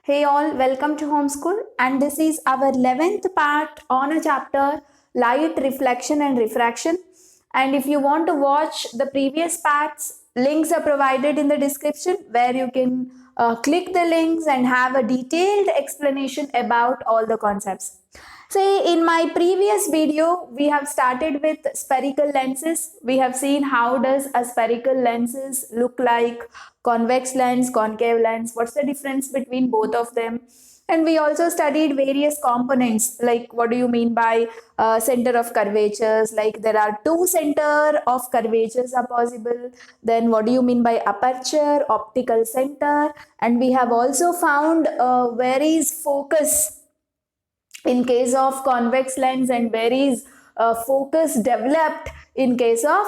Hey all, welcome to Homeschool, and this is our 11th part on a chapter Light, Reflection and Refraction. And if you want to watch the previous parts, links are provided in the description where you can click the links and have a detailed explanation about all the concepts. Say in my previous video, we have started with spherical lenses. We have seen how does a spherical lenses look like, convex lens, concave lens, what's the difference between both of them. And we also studied various components like what do you mean by center of curvatures, like there are two center of curvatures are possible. Then what do you mean by aperture, optical center, and we have also found where is focus in case of convex lens and where is focus developed in case of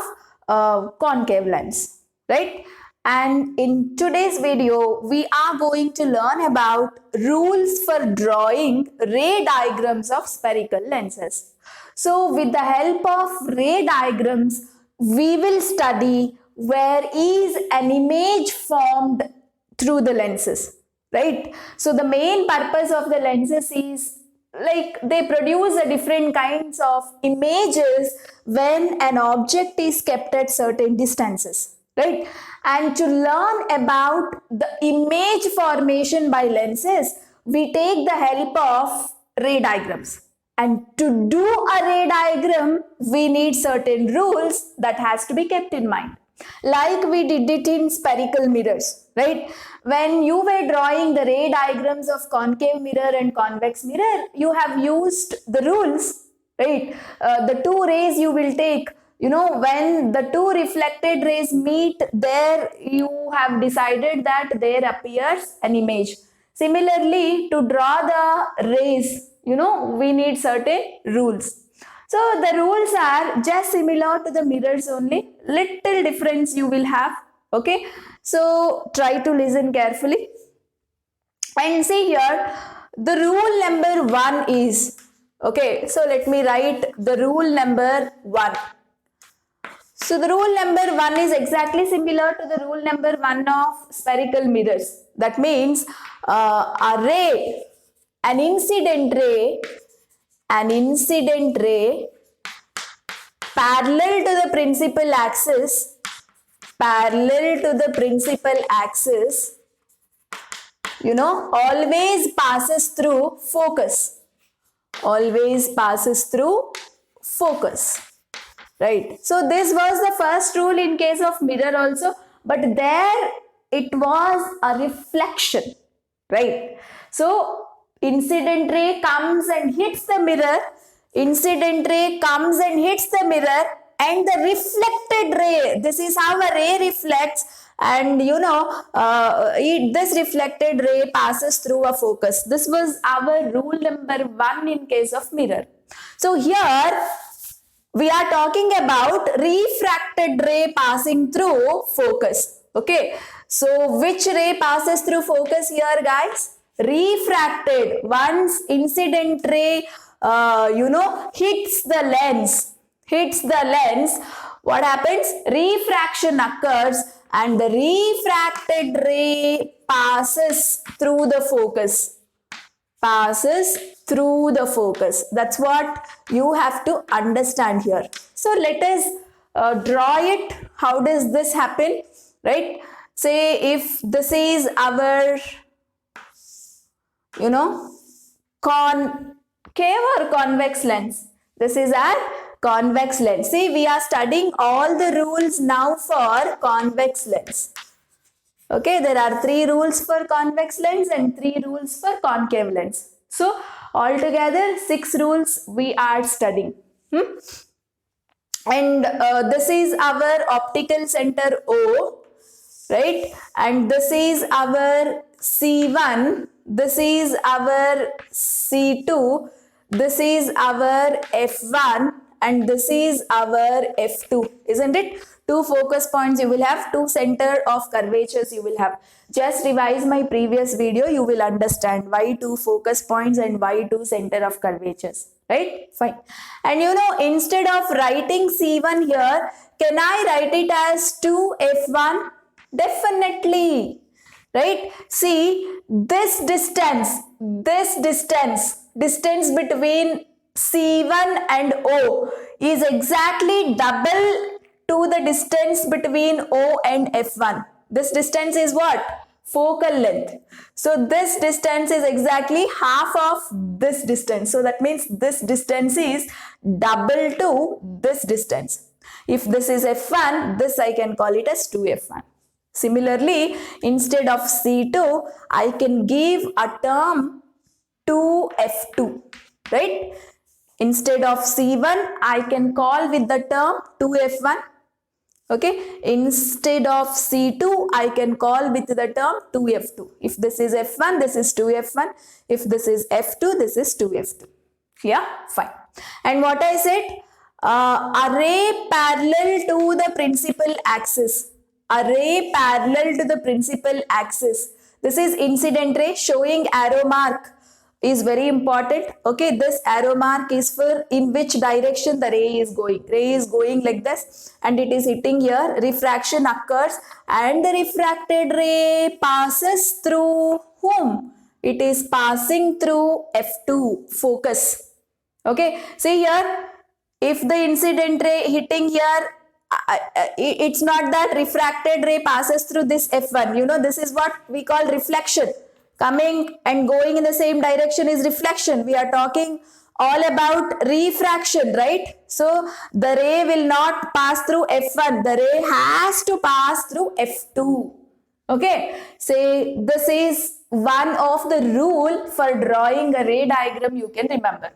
concave lens, right? And in today's video we are going to learn about rules for drawing ray diagrams of spherical lenses. So with the help of ray diagrams we will study where is an image formed through the lenses, right? So the main purpose of the lenses is like they produce a different kinds of images when an object is kept at certain distances, right? And to learn about the image formation by lenses we take the help of ray diagrams, and to do a ray diagram we need certain rules that has to be kept in mind, like we did it in spherical mirrors, right? When you were drawing the ray diagrams of concave mirror and convex mirror, you have used the rules, right? The two rays you will take, when the two reflected rays meet, there you have decided that there appears an image. Similarly, to draw the rays, we need certain rules. So the rules are just similar to the mirrors only, little difference you will have, okay? So try to listen carefully and see here, the rule number 1 is, okay, so let me write the rule number 1. So the rule number 1 is exactly similar to the rule number 1 of spherical mirrors. That means a ray, an incident ray parallel to the principal axis, always passes through focus. Right? So this was the first rule in case of mirror also, but there it was a reflection, right? So incident ray comes and hits the mirror, and the reflected ray, this is how a ray reflects, and this reflected ray passes through a focus. This was our rule number 1 in case of mirror. So here we are talking about refracted ray passing through focus, okay? So which ray passes through focus here, guys? Refracted. Once incident ray hits the lens, what happens? Refraction occurs and the refracted ray passes through the focus. That's what you have to understand here. So let us draw it. How does this happen, right? Say if this is our concave or convex lens. This is our convex lens. See, we are studying all the rules now for convex lens. Okay, there are 3 rules for convex lens and 3 rules for concave lens. So altogether 6 rules we are studying. And this is our optical center O, right? And this is our C1, this is our C2, this is our F1, and this is our F2, isn't it? 2 focus points you will have, 2 center of curvatures you will have. Just revise my previous video, you will understand why 2 focus points and why 2 center of curvatures, right? Fine. And instead of writing C1 here, can I write it as 2F1? Definitely. right? See, distance between C1 and O is exactly double to the distance between O and F1. This distance is what? Focal length. So this distance is exactly half of this distance. So that means this distance is double to this distance. If this is F1, this I can call it as 2F1. Similarly, instead of C2, I can give a term 2F2, right? Instead of C1, I can call with the term 2F1. Okay, instead of C2, I can call with the term 2F2. If this is F1, this is 2F1. If this is F2, this is 2F2. Yeah, fine. And what I said, array parallel to the principal axis. Array parallel to the principal axis. This is incident ray showing arrow mark is very important. Okay, this arrow mark is for in which direction the ray is going. Ray is going like this and it is hitting here. Refraction occurs and the refracted ray passes through whom? It is passing through F2, focus. Okay, see here, if the incident ray hitting here, it's not that refracted ray passes through this F1. You know, this is what we call reflection. Coming and going in the same direction is reflection. We are talking all about refraction, right? So the ray will not pass through F1. The ray has to pass through F2. Okay, say this is one of the rule for drawing a ray diagram you can remember.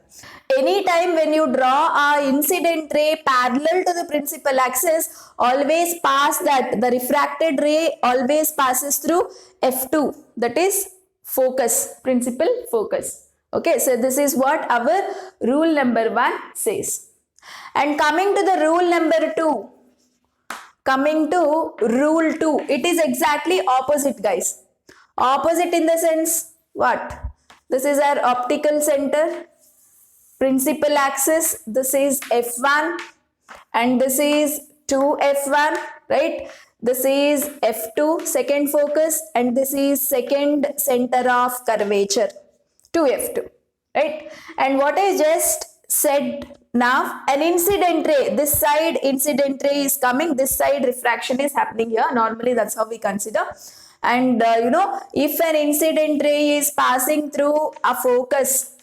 Anytime when you draw a incident ray parallel to the principal axis, always pass that, the refracted ray always passes through F2, that is focus, principal focus. Okay, so this is what our rule number 1 says. And coming to the rule number 2, it is exactly opposite, guys. Opposite in the sense, what? This is our optical center, principal axis, this is F1 and this is 2F1, right? This is F2, second focus, and this is second center of curvature, 2F2, right? And what I just said now, an incident ray, this side incident ray is coming, this side refraction is happening here. Normally that's how we consider. And you know, if an incident ray is passing through a focus,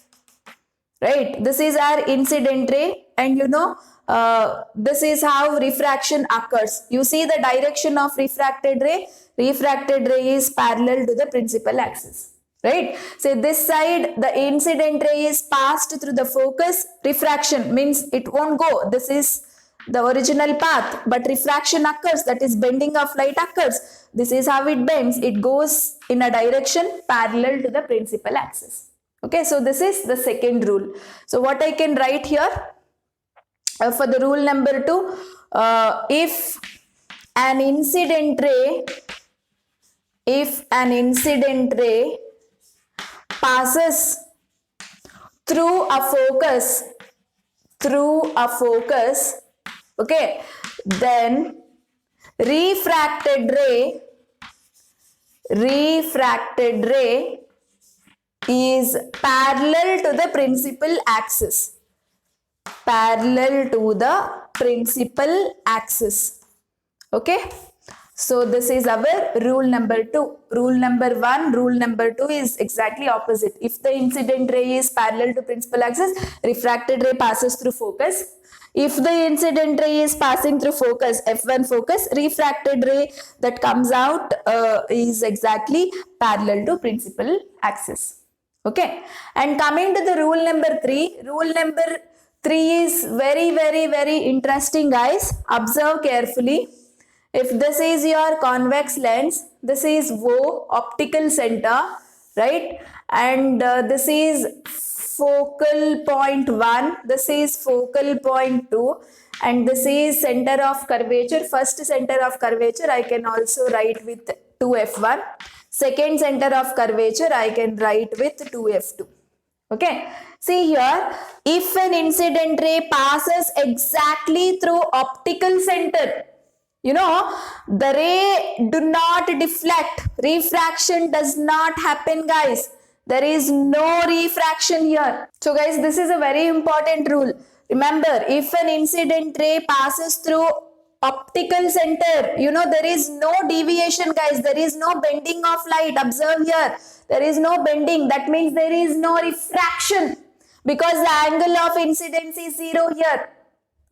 right, this is our incident ray, and you know, this is how refraction occurs. You see the direction of refracted ray is parallel to the principal axis, right? So this side the incident ray is passed through the focus, refraction means it won't go, this is the original path, but refraction occurs, that is bending of light occurs. This is how it bends, it goes in a direction parallel to the principal axis. Okay, so this is the second rule. So what I can write here for the rule number 2, if an incident ray passes through a focus, okay, then refracted ray is parallel to the principal axis. Okay, so this is our rule number 2. Rule number 1, rule number 2 is exactly opposite. If the incident ray is parallel to principal axis, refracted ray passes through focus. If the incident ray is passing through focus, F1 focus, refracted ray that comes out is exactly parallel to principal axis. Okay, and coming to the rule number 3, rule number 3 is very, very, very interesting, guys. Observe carefully. If this is your convex lens, this is O, optical center, right? And this is focal point 1, this is focal point 2, and this is center of curvature. First center of curvature I can also write with 2F1. Second center of curvature I can write with 2F2. Okay, see here, if an incident ray passes exactly through optical center, the ray do not deflect. Refraction does not happen, guys. There is no refraction here. So guys, this is a very important rule. Remember, if an incident ray passes through optical center, there is no deviation, guys. There is no bending of light. Observe here. There is no bending. That means there is no refraction because the angle of incidence is 0 here.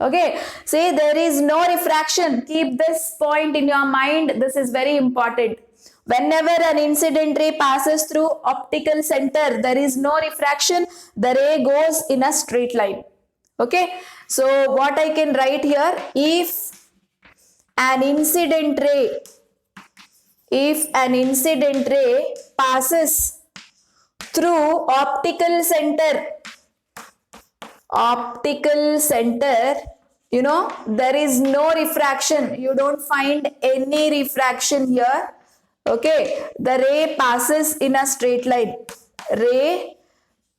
Okay, say there is no refraction. Keep this point in your mind. This is very important. Whenever an incident ray passes through optical center, there is no refraction. The ray goes in a straight line. Okay, so what I can write here, if an incident ray passes through optical center, there is no refraction. You don't find any refraction here. Okay, the ray passes in a straight line. Ray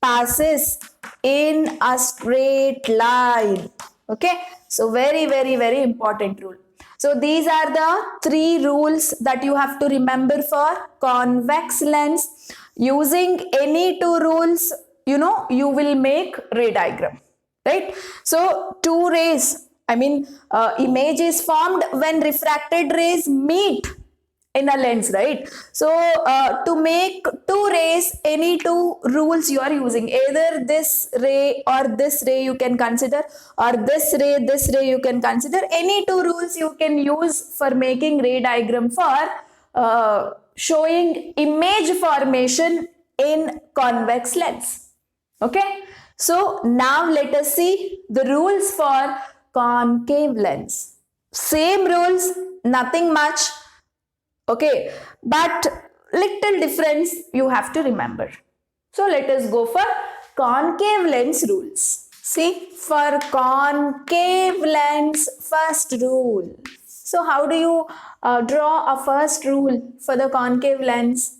passes in a straight line. Okay, so very, very, very important rule. So these are the 3 rules that you have to remember for convex lens. Using any 2 rules, you will make ray diagram, right? So 2 rays, image is formed when refracted rays meet in a lens, right? So to make 2 rays, any 2 rules you are using, either this ray or this ray you can consider, or this ray you can consider. Any 2 rules you can use for making ray diagram for showing image formation in convex lens. Okay, so now let us see the rules for concave lens. Same rules, nothing much. Okay, but little difference you have to remember. So let us go for concave lens rules. See, for concave lens, first rule. So how do you draw a first rule for the concave lens?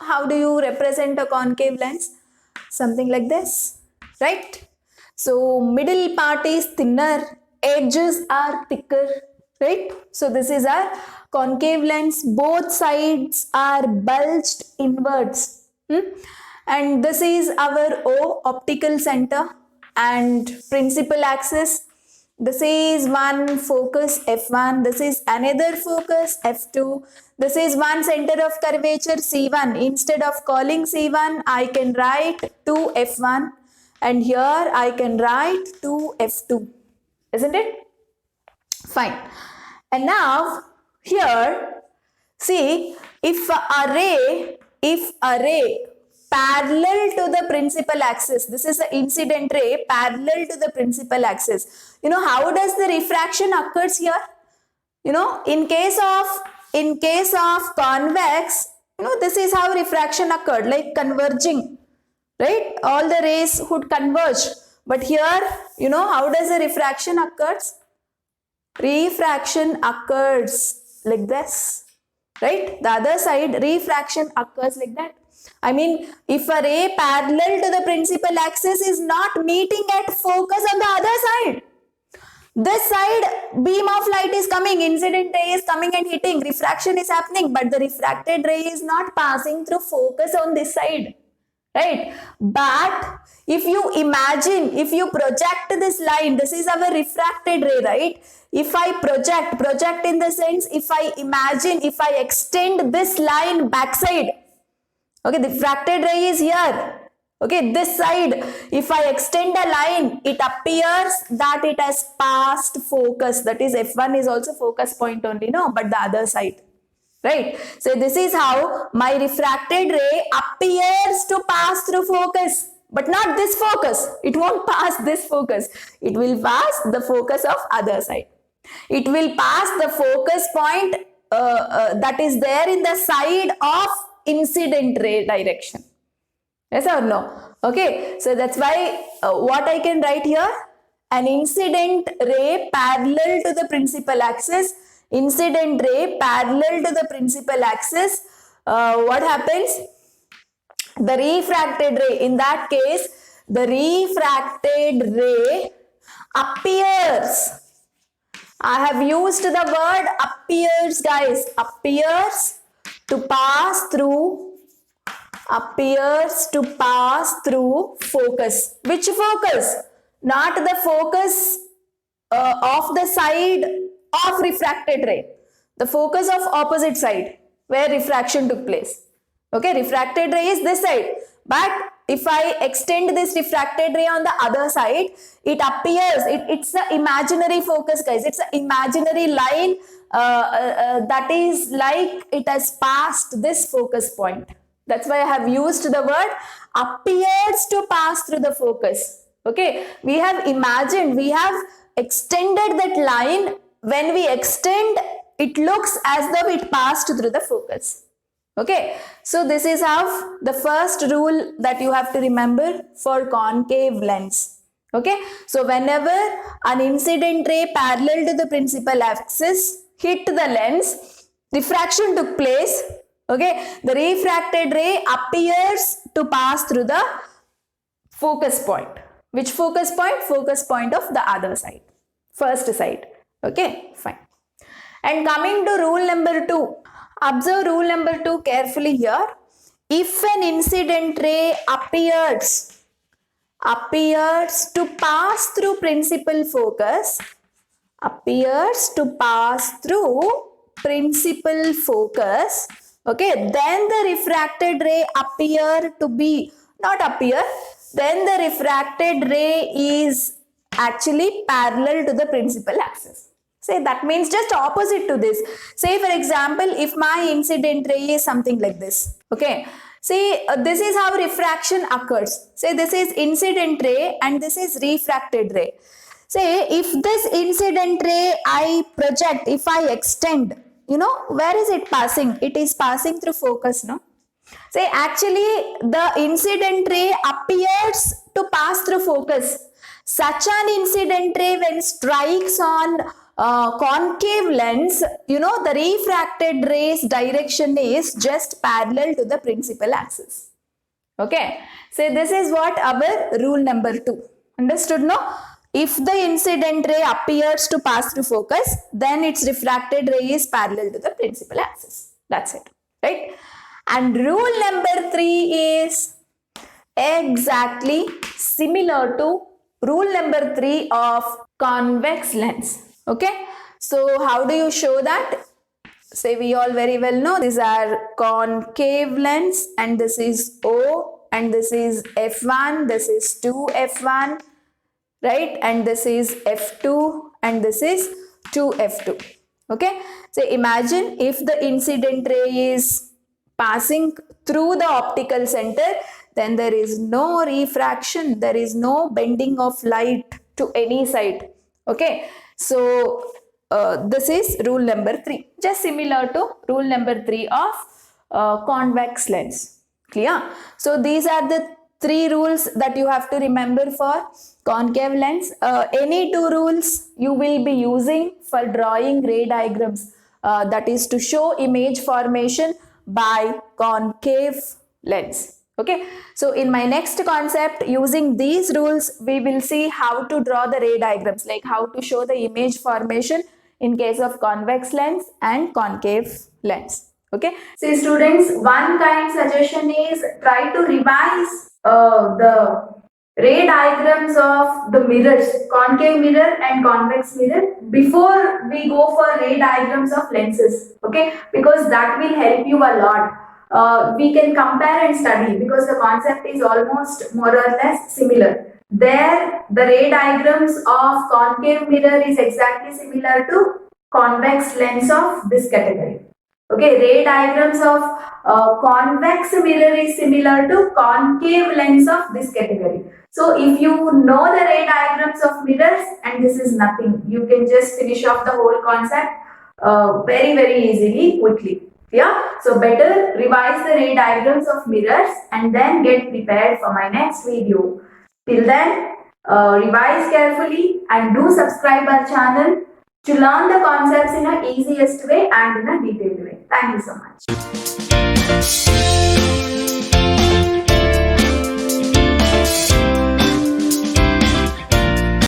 How do you represent a concave lens? Something like this, right? So middle part is thinner, edges are thicker, right? So this is our concave lens. Both sides are bulged inwards. And this is our O, optical center and principal axis. This is one focus F1. This is another focus F2. This is one center of curvature C1. Instead of calling C1, I can write 2F1. And here I can write 2F2. Isn't it? Fine. And now here, see, if a ray parallel to the principal axis, this is the incident ray parallel to the principal axis. How does the refraction occurs here? In case of convex, this is how refraction occurred, like converging, right? All the rays would converge. But here, how does the refraction occurs? Refraction occurs like this, right? The other side, refraction occurs like that. If a ray parallel to the principal axis is not meeting at focus on the other side, this side beam of light is coming, incident ray is coming and hitting, refraction is happening, but the refracted ray is not passing through focus on this side, right? But if you imagine, if you project this line, this is our refracted ray, right? If I project in the sense, if I imagine, if I extend this line backside, okay, the refracted ray is here. Okay, this side, if I extend a line, it appears that it has passed focus. That is, F1 is also focus point only, no, but the other side, right? So this is how my refracted ray appears to pass through focus, but not this focus. It won't pass this focus. It will pass the focus of other side. It will pass the focus point that is there in the side of incident ray direction. Yes or no? Okay, so that's why what I can write here, an incident ray parallel to the principal axis, incident ray parallel to the principal axis, what happens? The refracted ray, in that case, the refracted ray appears I have used the word appears, guys. Appears to pass through. Appears to pass through focus. Which focus? Not the focus of the side of refracted ray. The focus of opposite side where refraction took place. Okay, refracted ray is this side. But if I extend this refracted ray on the other side, it appears, it's an imaginary focus, guys. It's an imaginary line that is like it has passed this focus point. That's why I have used the word appears to pass through the focus. Okay, we have imagined, we have extended that line. When we extend, it looks as though it passed through the focus. Okay, so this is how the first rule that you have to remember for concave lens. Okay, so whenever an incident ray parallel to the principal axis hit the lens, diffraction took place. Okay, the refracted ray appears to pass through the focus point. Which focus point? Focus point of the other side, first side. Okay, fine. And coming to rule number 2. Observe rule number 2 carefully here. If an incident ray appears to pass through principal focus, okay, then the refracted ray then the refracted ray is actually parallel to the principal axis. Say that means just opposite to this. Say for example, if my incident ray is something like this. Okay. See, this is how refraction occurs. Say this is incident ray and this is refracted ray. Say if this incident ray I project, if I extend, where is it passing? It is passing through focus, no? Say actually the incident ray appears to pass through focus. Such an incident ray when strikes on concave lens, the refracted ray's direction is just parallel to the principal axis. Okay, so this is what our rule number 2. Understood, no? If the incident ray appears to pass through focus, then its refracted ray is parallel to the principal axis. That's it, right? And rule number 3 is exactly similar to rule number 3 of convex lens. Okay, so how do you show that? Say we all very well know these are concave lens and this is O and this is F1, this is 2F1, right? And this is F2 and this is 2F2. Okay, so imagine if the incident ray is passing through the optical center, then there is no refraction, there is no bending of light to any side. Okay, so this is rule number 3, just similar to rule number 3 of convex lens. Clear? So these are the 3 rules that you have to remember for concave lens. Any 2 rules you will be using for drawing ray diagrams, that is to show image formation by concave lens. Okay, so in my next concept, using these rules, we will see how to draw the ray diagrams, like how to show the image formation in case of convex lens and concave lens. Okay, so students, one kind suggestion is try to revise the ray diagrams of the mirrors, concave mirror and convex mirror, before we go for ray diagrams of lenses. Okay, because that will help you a lot. We can compare and study because the concept is almost more or less similar. There, the ray diagrams of concave mirror is exactly similar to convex lens of this category. Okay, ray diagrams of convex mirror is similar to concave lens of this category. So if you know the ray diagrams of mirrors, and this is nothing, you can just finish off the whole concept very, very easily, quickly. Yeah, so better revise the ray diagrams of mirrors and then get prepared for my next video. Till then, revise carefully and do subscribe our channel to learn the concepts in an easiest way and in a detailed way. Thank you so much.